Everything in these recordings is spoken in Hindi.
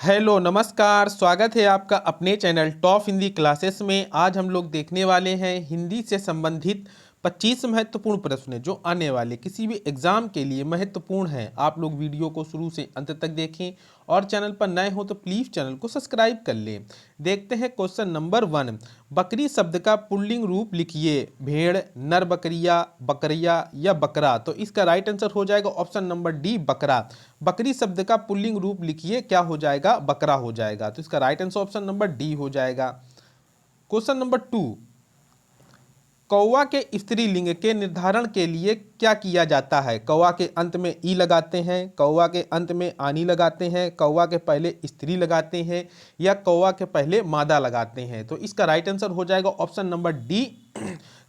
हेलो नमस्कार, स्वागत है आपका अपने चैनल टॉप हिंदी क्लासेस में। आज हम लोग देखने वाले हैं हिंदी से संबंधित 25 महत्वपूर्ण प्रश्न जो आने वाले किसी भी एग्जाम के लिए महत्वपूर्ण हैं। आप लोग वीडियो को शुरू से अंत तक देखें और चैनल पर नए हो तो प्लीज़ चैनल को सब्सक्राइब कर लें। देखते हैं क्वेश्चन नंबर 1। बकरी शब्द का पुल्लिंग रूप लिखिए। भेड़, नर बकरिया, बकरिया या बकरा। तो इसका राइट आंसर हो जाएगा ऑप्शन नंबर डी, बकरा। बकरी शब्द का पुल्लिंग रूप लिखिए, क्या हो जाएगा? बकरा हो जाएगा। तो इसका right answer option number D हो जाएगा। Question number 2। कौवा के स्त्रीलिंग के निर्धारण के लिए क्या किया जाता है? कौवा के अंत में ई लगाते हैं, कौवा के अंत में आनी लगाते हैं, कौवा के पहले स्त्री लगाते हैं या कौवा के पहले मादा लगाते हैं। तो इसका राइट आंसर हो जाएगा ऑप्शन नंबर डी,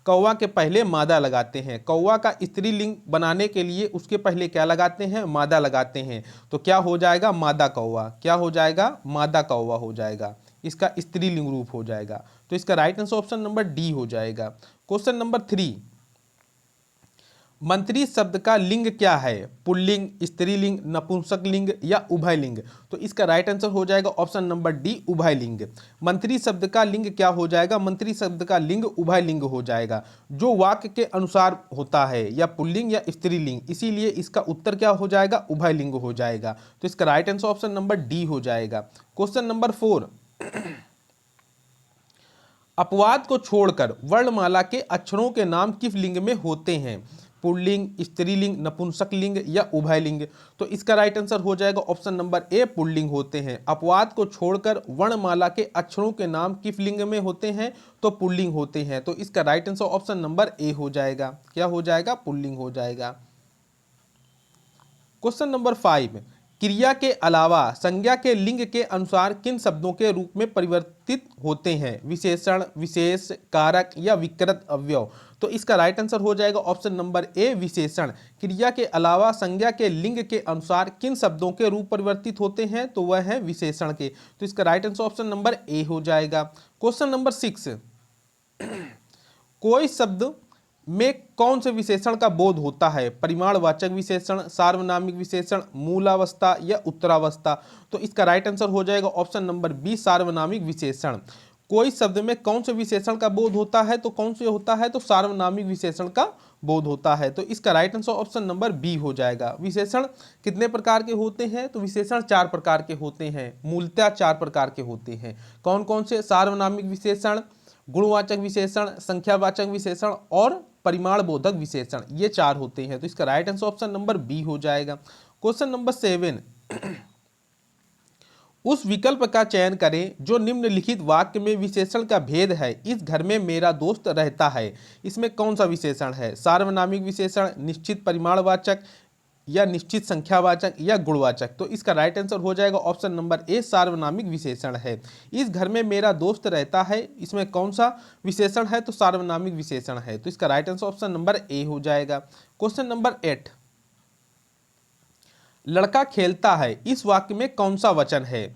कौवा के पहले मादा लगाते हैं। कौवा का स्त्रीलिंग बनाने के लिए उसके पहले क्या लगाते हैं? मादा लगाते हैं। तो क्या हो जाएगा? मादा कौवा। क्या हो जाएगा? मादा कौवा हो जाएगा। इसका स्त्रीलिंग रूप हो जाएगा। तो इसका right answer option number D हो जाएगा। Question number 3। मंत्री शब्द का लिंग क्या है? पुल्लिंग, स्त्रीलिंग, नपुंसकलिंग या उभयलिंग। तो इसका राइट आंसर हो जाएगा ऑप्शन नंबर डी, उभयलिंग। मंत्री शब्द का लिंग क्या हो जाएगा? मंत्री शब्द का लिंग उभयलिंग हो जाएगा, जो वाक्य के अनुसार होता है, या पुल्लिंग या स्त्रीलिंग, इसीलिए इसका उत्तर क्या हो जाएगा? उभयलिंग हो जाएगा। तो इसका right answer option number D हो जाएगा। Question number 4। अपवाद को छोड़कर वर्णमाला के अक्षरों के नाम किस लिंग में होते हैं? पुल्लिंग, स्त्रीलिंग, नपुंसकलिंग या उभयलिंग। तो इसका राइट आंसर हो जाएगा ऑप्शन नंबर ए, पुल्लिंग होते हैं। अपवाद को छोड़कर वर्णमाला के अक्षरों के नाम किस लिंग में होते हैं? तो पुल्लिंग होते हैं। तो इसका right answer option number A हो जाएगा। क्या हो जाएगा? पुल्लिंग हो जाएगा। Question number 5। क्रिया के अलावा संज्ञा के लिंग के अनुसार किन शब्दों के रूप में परिवर्तित होते हैं? विशेषण, विशेष, कारक या विकृत अवयव। तो इसका राइट आंसर हो जाएगा ऑप्शन नंबर ए, विशेषण। क्रिया के अलावा संज्ञा के लिंग के अनुसार किन शब्दों के रूप परिवर्तित होते हैं? तो वह है विशेषण के। तो इसका right answer option number A हो जाएगा। Question number 6। कोई शब्द में कौन से विशेषण का बोध होता है? परिमाणवाचक विशेषण, सार्वनामिक विशेषण, मूलावस्था या उत्तरावस्था। तो इसका राइट आंसर हो जाएगा ऑप्शन नंबर बी, सार्वनामिक विशेषण। कोई शब्द में कौन से विशेषण का बोध होता है? तो कौन से होता है? तो सार्वनामिक विशेषण का बोध होता है। तो इसका right answer option number B हो जाएगा। विशेषण कितने प्रकार के होते हैं? तो विशेषण 4 प्रकार के होते हैं, मूलतः 4 प्रकार के होते हैं। कौन कौन से? सार्वनामिक विशेषण, गुणवाचक विशेषण, संख्यावाचक विशेषण और परिमाण बोधक विशेषण, ये 4 होते हैं। तो इसका right answer option number B हो जाएगा। Question number 7। उस विकल्प का चयन करें जो निम्नलिखित वाक्य में विशेषण का भेद है। इस घर में मेरा दोस्त रहता है। इसमें कौन सा विशेषण है? सार्वनामिक विशेषण, निश्चित परिमाणवाचक या निश्चित संख्यावाचक या गुणवाचक। तो इसका राइट आंसर हो जाएगा ऑप्शन नंबर ए, सार्वनामिक विशेषण है। इस घर में मेरा दोस्त रहता है, इसमें कौन सा विशेषण है? तो सार्वनामिक विशेषण है। तो इसका right answer option number A हो जाएगा। Question number 8। लड़का खेलता है, इस वाक्य में कौन सा वचन है?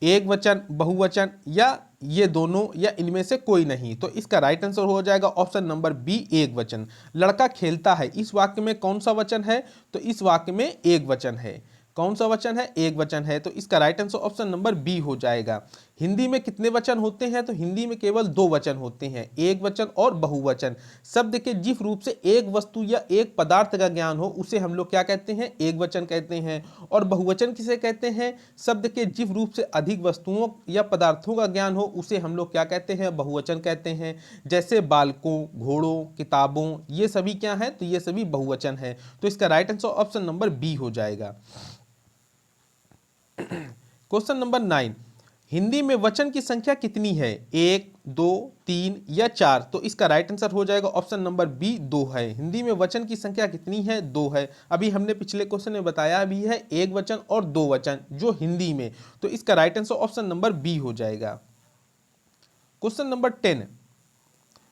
एक वचन, बहुवचन या ये दोनों या इनमें से कोई नहीं। तो इसका राइट आंसर हो जाएगा ऑप्शन नंबर बी, एक वचन। लड़का खेलता है, इस वाक्य में कौन सा वचन है? तो इस वाक्य में एक वचन है। कौन सा वचन है? एक वचन है। तो इसका right answer option number B हो जाएगा। हिंदी में कितने वचन होते हैं? तो हिंदी में केवल 2 वचन होते हैं, एक वचन और बहुवचन। शब्द के जिस रूप से एक वस्तु या एक पदार्थ का ज्ञान हो उसे हम लोग क्या कहते हैं? एक वचन कहते हैं। और बहुवचन किसे कहते हैं? शब्द के जिस रूप से अधिक वस्तुओं या पदार्थों का ज्ञान हो उसे हम लोग क्या कहते हैं? बहुवचन कहते हैं। जैसे बालकों, घोड़ों, किताबों, ये सभी क्या है? तो ये सभी बहुवचन है। तो इसका right answer option number B हो जाएगा। Question number 9। हिंदी में वचन की संख्या कितनी है? 1, 2, 3 या 4। तो इसका राइट आंसर हो जाएगा ऑप्शन नंबर बी, 2 है। हिंदी में वचन की संख्या कितनी है? 2 है। अभी हमने पिछले क्वेश्चन में बताया भी है, एक वचन और 2 वचन जो हिंदी में। तो इसका right answer option number B हो जाएगा। Question number 10।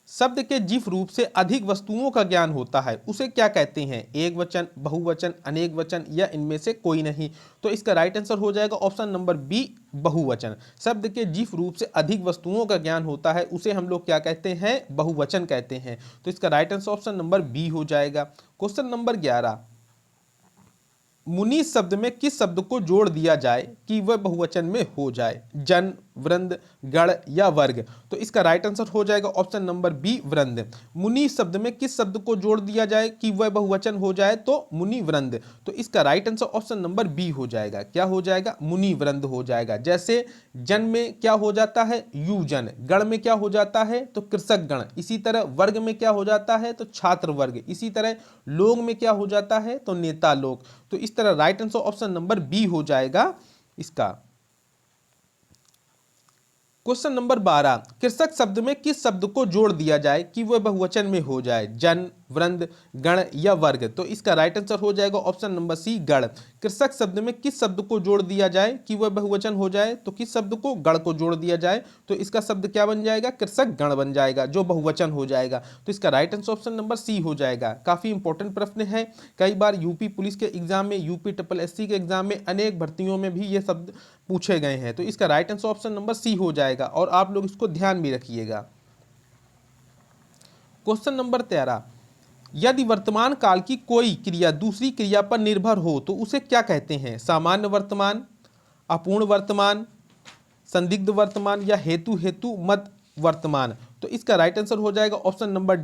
शब्द के जिस रूप से अधिक वस्तुओं का ज्ञान होता है उसे क्या कहते हैं? एक वचन, बहुवचन, अनेक वचन या इनमें से कोई नहीं। तो इसका राइट आंसर हो जाएगा ऑप्शन नंबर बी, बहुवचन। शब्द के जिस रूप से अधिक वस्तुओं का ज्ञान होता है उसे हम लोग क्या कहते हैं? बहुवचन कहते हैं। तो इसका right answer option number B हो जाएगा। Question number 11। मुनि शब्द में किस शब्द को जोड़ दिया जाए कि वह बहुवचन में हो जाए? जन, वृंद, गण या वर्ग? तो इसका राइट आंसर हो जाएगा ऑप्शन नंबर बी, वृंद। मुनि शब्द में किस शब्द को जोड़ दिया जाए कि वह बहुवचन हो जाए? तो मुनि वृंद। तो इसका right answer option number B हो जाएगा। क्या हो जाएगा? मुनि वृंद हो जाएगा। जैसे जन में क्या हो जाता है? युजन। गण में क्या हो जाता है? तो कृषक गण। इसी तरह वर्ग में क्या हो जाता है? तो छात्र वर्ग। इसी तरह लोग में क्या हो जाता है? तो नेता लोग। तो इस तरह right answer option number B हो जाएगा इसका। क्वेश्चन नंबर 12, कृषक शब्द में किस शब्द को जोड़ दिया जाए कि वह बहुवचन में हो जाए? जन, वृंद, गण या वर्ग? तो इसका राइट आंसर हो जाएगा ऑप्शन नंबर सी, गण। कृषक शब्द में किस शब्द को जोड़ दिया जाए कि वह बहुवचन हो जाए? तो किस शब्द को? गण को जोड़ दिया जाए। तो इसका शब्द क्या बन जाएगा? कृषक गण बन जाएगा, जो बहुवचन हो जाएगा। तो इसका right answer option number C हो जाएगा। काफी इंपॉर्टेंट प्रश्न है। कई बार यूपी पुलिस के एग्जाम में, यूपी SSSC के एग्जाम में, अनेक भर्तियों में भी ये शब्द पूछे गए हैं। तो इसका right answer option number C हो जाएगा और आप लोग इसको ध्यान भी रखिएगा। क्वेश्चन नंबर 13, यदि वर्तमान काल की कोई क्रिया दूसरी क्रिया पर निर्भर हो तो उसे क्या कहते हैं? सामान्य वर्तमान, अपूर्ण वर्तमान, संदिग्ध वर्तमान या हेतु हेतु मद वर्तमान? तो इसका राइट आंसर हो जाएगा ऑप्शन नंबर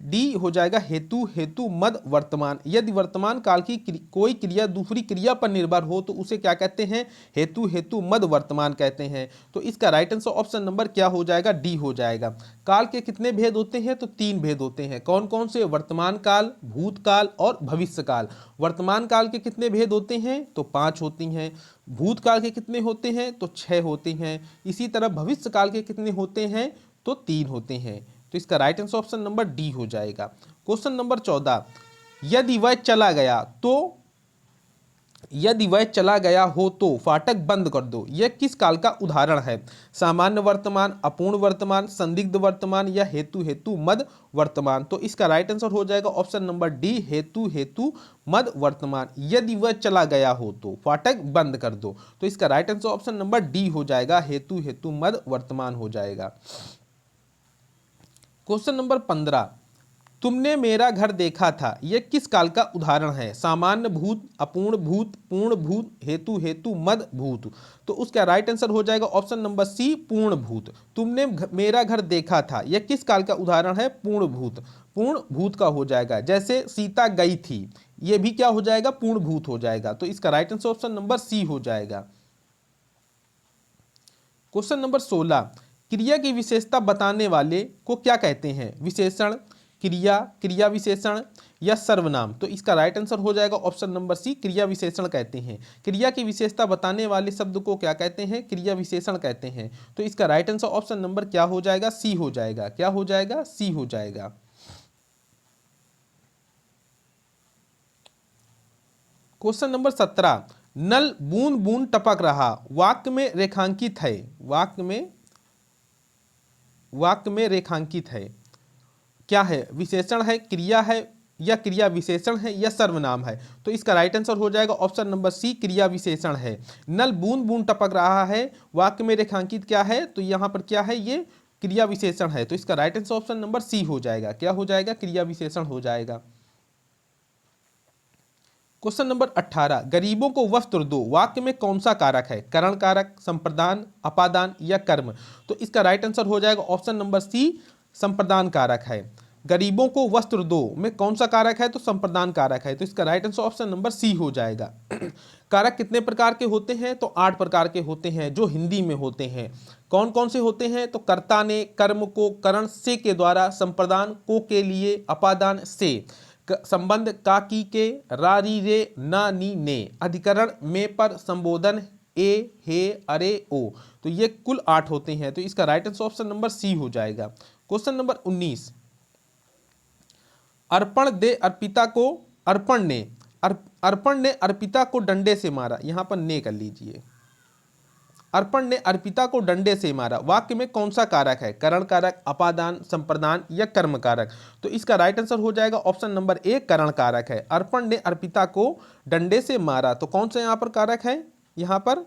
डी हो जाएगा, हेतु हेतु मद वर्तमान। यदि वर्तमान काल की कोई क्रिया दूसरी क्रिया पर निर्भर हो तो उसे क्या कहते हैं? हेतु हेतु मद वर्तमान कहते हैं। तो इसका राइट आंसर ऑप्शन नंबर क्या हो जाएगा? डी हो जाएगा। काल के कितने भेद होते हैं? तो 3 भेद होते हैं। कौन कौन से? वर्तमान काल, भूतकाल और भविष्य काल। वर्तमान काल के कितने भेद होते हैं? तो 5 होती हैं। भूतकाल के कितने होते हैं? तो 6 होते हैं। इसी तरह भविष्य काल के कितने होते हैं? तो 3 होते हैं। तो इसका right answer option number D हो जाएगा। क्वेश्चन नंबर 14, यदि वह चला गया तो, यदि वह चला गया हो तो फाटक बंद कर दो, यह किस काल का उदाहरण है? सामान्य वर्तमान, अपूर्ण वर्तमान, संदिग्ध वर्तमान या हेतु हेतु मद वर्तमान? तो इसका राइट आंसर हो जाएगा ऑप्शन नंबर डी, हेतु हेतु मद वर्तमान। यदि वह चला गया हो तो फाटक बंद कर दो। तो इसका right answer option number D हो जाएगा, हेतु हेतु मद वर्तमान हो जाएगा। क्वेश्चन नंबर 15, तुमने मेरा घर देखा था, यह किस काल का उदाहरण है? सामान्य भूत, अपूर्ण भूत, पूर्ण भूत, हेतु हेतु मद भूत? तो उसका राइट आंसर हो जाएगा ऑप्शन नंबर सी, पूर्ण भूत। तुमने मेरा घर देखा था, यह किस काल का उदाहरण है? पूर्ण भूत। पूर्ण भूत का हो जाएगा। जैसे सीता गई थी, यह भी क्या हो जाएगा? पूर्ण भूत हो जाएगा। तो इसका right answer option number C हो जाएगा। क्वेश्चन नंबर 16, क्रिया की विशेषता बताने वाले को क्या कहते हैं? विशेषण, क्रिया, क्रिया विशेषण या सर्वनाम? तो इसका राइट आंसर हो जाएगा ऑप्शन नंबर सी, क्रिया विशेषण कहते हैं। क्रिया की विशेषता बताने वाले शब्द को क्या कहते हैं? क्रिया विशेषण कहते हैं। तो इसका राइट आंसर ऑप्शन नंबर क्या हो जाएगा? सी हो जाएगा। क्या हो जाएगा? सी हो जाएगा। क्वेश्चन नंबर 17, नल बूंद बूंद टपक रहा वाक्य में रेखांकित है, वाक्य में रेखांकित है, क्या है? विशेषण है, क्रिया है या क्रिया विशेषण है या सर्वनाम है? तो इसका राइट आंसर हो जाएगा ऑप्शन नंबर सी, क्रिया विशेषण है। नल बूंद बूंद टपक रहा है वाक्य में रेखांकित क्या है? तो यहां पर क्या है? ये क्रिया विशेषण है। तो इसका right answer option number C हो जाएगा। क्या हो जाएगा? क्रिया विशेषण हो जाएगा। क्वेश्चन नंबर 18, गरीबों को वस्त्र दो वाक्य में कौन सा कारक है? करण कारक, संप्रदान, अपादान या कर्म? तो इसका राइट आंसर हो जाएगा ऑप्शन नंबर सी, संप्रदान कारक है। गरीबों को वस्त्र दो में कौन सा कारक है? तो संप्रदान कारक है। तो इसका right answer option number C हो जाएगा। कारक कितने प्रकार के होते हैं? तो 8 प्रकार के होते हैं जो हिंदी में होते हैं। कौन कौन से होते हैं? तो कर्ता ने, कर्म को, करण से के द्वारा, संप्रदान को के लिए, अपादान से, संबंध का की के, रारी रे, ना नी ने, अधिकरण में पर, संबोधन ए हे अरे ओ। तो ये कुल 8 होते हैं। तो इसका right answer option number C हो जाएगा। क्वेश्चन नंबर 19, अर्पण दे अर्पिता को, अर्पण ने अर्पिता को डंडे से मारा, यहां पर ने कर लीजिए। अर्पण ने अर्पिता को डंडे से मारा वाक्य में कौन सा कारक है? करण कारक, अपादान, संप्रदान या कर्म कारक? तो इसका राइट आंसर हो जाएगा ऑप्शन नंबर ए, करण कारक है। अर्पण ने अर्पिता को डंडे से मारा, तो कौन सा यहां पर कारक है? यहां पर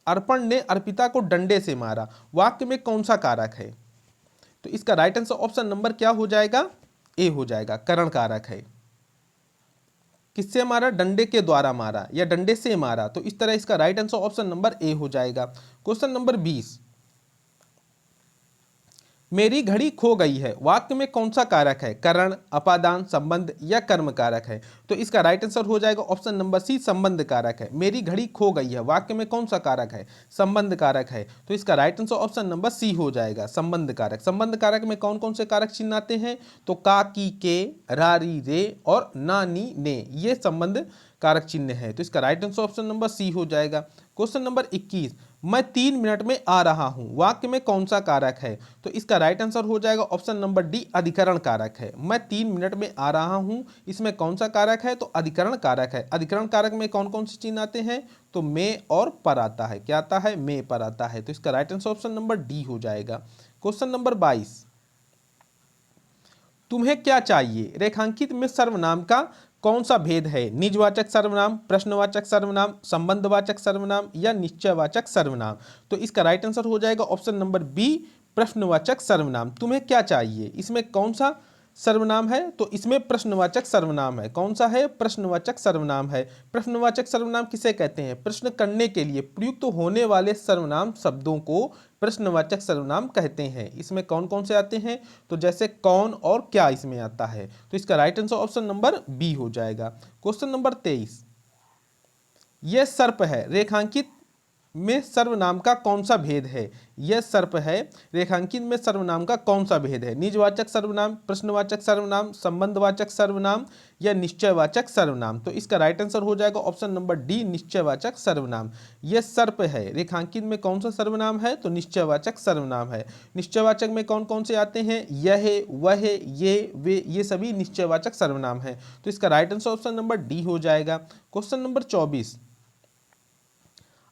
अर्पण ने अर्पिता को डंडे से मारा वाक्य में कौन सा कारक है? तो इसका राइट आंसर ऑप्शन नंबर क्या हो जाएगा? ए हो जाएगा, करण कारक है। किससे मारा? डंडे के द्वारा मारा या डंडे से मारा। तो इस तरह इसका right answer option number A हो जाएगा। क्वेश्चन नंबर 20, मेरी घड़ी खो गई है, वाक्य में कौन सा कारक है? करण, अपादान, संबंध या कर्म कारक है? तो इसका राइट आंसर हो जाएगा ऑप्शन नंबर सी, संबंध कारक है। मेरी घड़ी खो गई है, वाक्य में कौन सा कारक है? संबंध कारक है। तो इसका right answer option number C हो जाएगा, संबंध कारक। संबंध कारक में कौन कौन से कारक चिन्ह आते हैं? तो का, की, के, रा, री, रे और ना, नी, ने, ये संबंध कारक चिन्ह है। तो इसका right answer option number C हो जाएगा। क्वेश्चन नंबर 21, मैं 3 मिनट में आ रहा हूं, वाक्य में कौन सा कारक है? तो इसका राइट आंसर हो जाएगा ऑप्शन नंबर डी, अधिकरण कारक है। मैं 3 मिनट में आ रहा हूं, इसमें कौन सा कारक है? तो अधिकरण कारक है। अधिकरण कारक में कौन कौन से चिन्ह आते हैं? तो में और पर आता है। क्या आता है? में पर आता है। तो इसका right answer option number D हो जाएगा। क्वेश्चन नंबर 22, तुम्हें क्या चाहिए, रेखांकित में सर्वनाम का कौन सा भेद है? निजवाचक सर्वनाम, प्रश्नवाचक सर्वनाम, संबंधवाचक सर्वनाम या निश्चयवाचक सर्वनाम? तो इसका राइट आंसर हो जाएगा ऑप्शन नंबर बी, प्रश्नवाचक सर्वनाम। तुम्हें क्या चाहिए, इसमें कौन सा सर्वनाम है? तो इसमें प्रश्नवाचक सर्वनाम है। कौन सा है? प्रश्नवाचक सर्वनाम है। प्रश्नवाचक सर्वनाम किसे कहते हैं? प्रश्न करने के लिए प्रयुक्त होने वाले सर्वनाम शब्दों को प्रश्नवाचक सर्वनाम कहते हैं। इसमें कौन कौन से आते हैं? तो जैसे कौन और क्या इसमें आता है। तो इसका right answer option number B हो जाएगा। क्वेश्चन नंबर 23, यह सर्प है, रेखांकित में सर्वनाम का कौन सा भेद है? यह सर्प है, रेखांकित में सर्वनाम का कौन सा भेद है? निजवाचक सर्वनाम, प्रश्नवाचक सर्वनाम, संबंधवाचक सर्वनाम या निश्चयवाचक सर्वनाम? तो इसका राइट आंसर हो जाएगा ऑप्शन नंबर डी, निश्चयवाचक सर्वनाम। यह सर्प है, रेखांकित में कौन सा सर्वनाम है? तो निश्चयवाचक सर्वनाम है। निश्चयवाचक में कौन कौन से आते हैं? यह, वह, ये, वे, ये सभी निश्चयवाचक सर्वनाम है। तो इसका right answer option number D हो जाएगा। क्वेश्चन नंबर 24,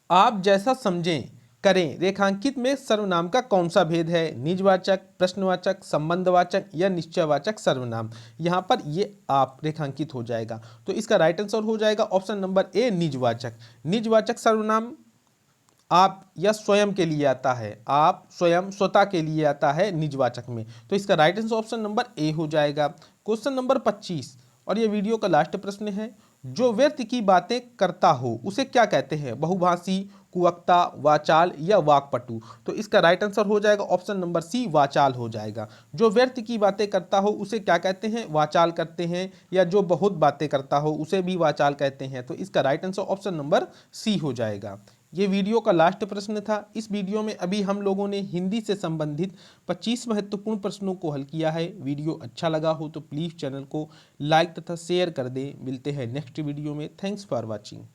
आप जैसा समझें करें, रेखांकित में सर्वनाम का कौन सा भेद है? निजवाचक, प्रश्नवाचक, संबंधवाचक या निश्चयवाचक सर्वनाम? यहाँ पर ये आप रेखांकित हो जाएगा। तो इसका राइट आंसर हो जाएगा ऑप्शन नंबर ए, निजवाचक। निजवाचक सर्वनाम आप या स्वयं के लिए आता है, आप, स्वयं, स्वतः के लिए आता है निजवाचक में। तो इसका right answer option number A हो जाएगा। क्वेश्चन नंबर 25 और ये वीडियो का लास्ट प्रश्न है, जो व्यर्थ की बातें करता हो उसे क्या कहते हैं? बहुभाषी, कुवक्ता, वाचाल या वाक्पटु? तो इसका राइट आंसर हो जाएगा ऑप्शन नंबर सी, वाचाल हो जाएगा। जो व्यर्थ की बातें करता हो उसे क्या कहते हैं? वाचाल करते हैं। या जो बहुत बातें करता हो उसे भी वाचाल कहते हैं। तो इसका right answer option number C हो जाएगा। ये वीडियो का लास्ट प्रश्न था। इस वीडियो में अभी हम लोगों ने हिंदी से संबंधित 25 महत्वपूर्ण प्रश्नों को हल किया है। वीडियो अच्छा लगा हो तो प्लीज़ चैनल को लाइक तथा शेयर कर दें। मिलते हैं नेक्स्ट वीडियो में। Thanks for watching.